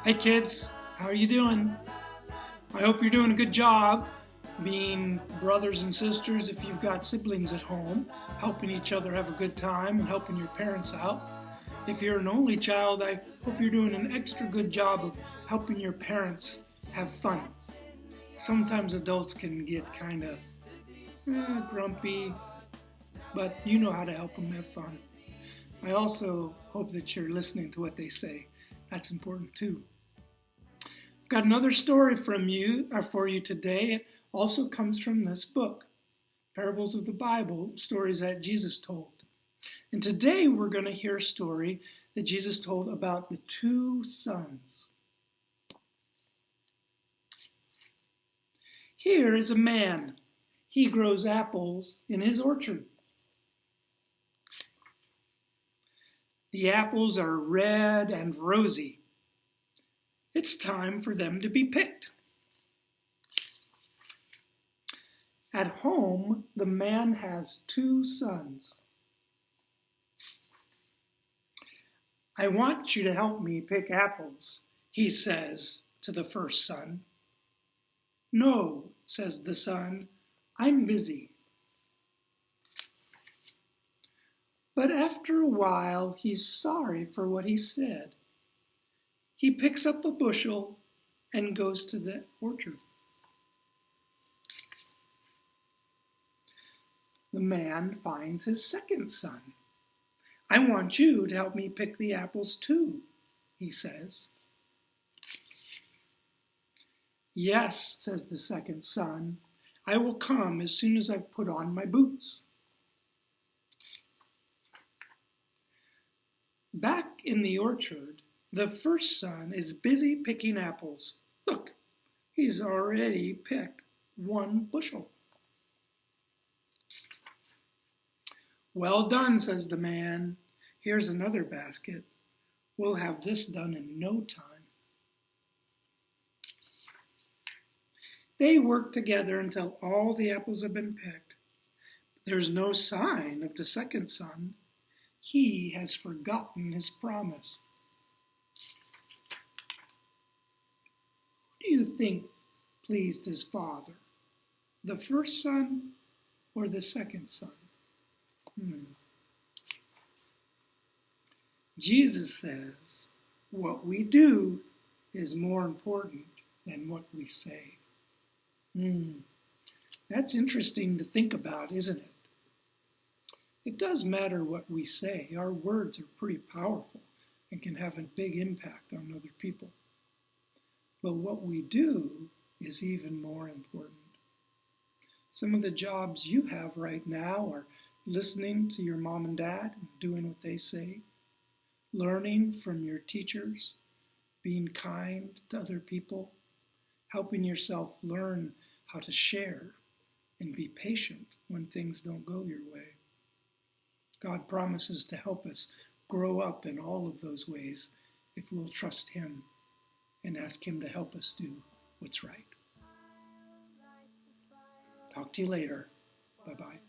Hey kids, how are you doing? I hope you're doing a good job being brothers and sisters if you've got siblings at home, helping each other have a good time and helping your parents out. If you're an only child, I hope you're doing an extra good job of helping your parents have fun. Sometimes adults can get kind of grumpy, but you know how to help them have fun. I also hope that you're listening to what they say. That's important too. Got another story for you today. It also comes from this book, Parables of the Bible, stories that Jesus told. And today we're going to hear a story that Jesus told about the two sons. Here is a man. He grows apples in his orchard. The apples are red and rosy. It's time for them to be picked. At home, the man has two sons. I want you to help me pick apples, he says to the first son. No, says the son, I'm busy. But after a while, he's sorry for what he said. He picks up a bushel and goes to the orchard. The man finds his second son. I want you to help me pick the apples too, he says. Yes, says the second son, I will come as soon as I've put on my boots. Back in the orchard, the first son is busy picking apples. Look, he's already picked one bushel. Well done, says the man. Here's another basket. We'll have this done in no time. They work together until all the apples have been picked. There's no sign of the second son. He has forgotten his promise. Who do you think pleased his father? The first son or the second son? Jesus says what we do is more important than what we say. That's interesting to think about, isn't it? It does matter what we say. Our words are pretty powerful and can have a big impact on other people. But what we do is even more important. Some of the jobs you have right now are listening to your mom and dad and doing what they say, learning from your teachers, being kind to other people, helping yourself learn how to share and be patient when things don't go your way. God promises to help us grow up in all of those ways if we'll trust Him and ask Him to help us do what's right. Talk to you later. Bye-bye.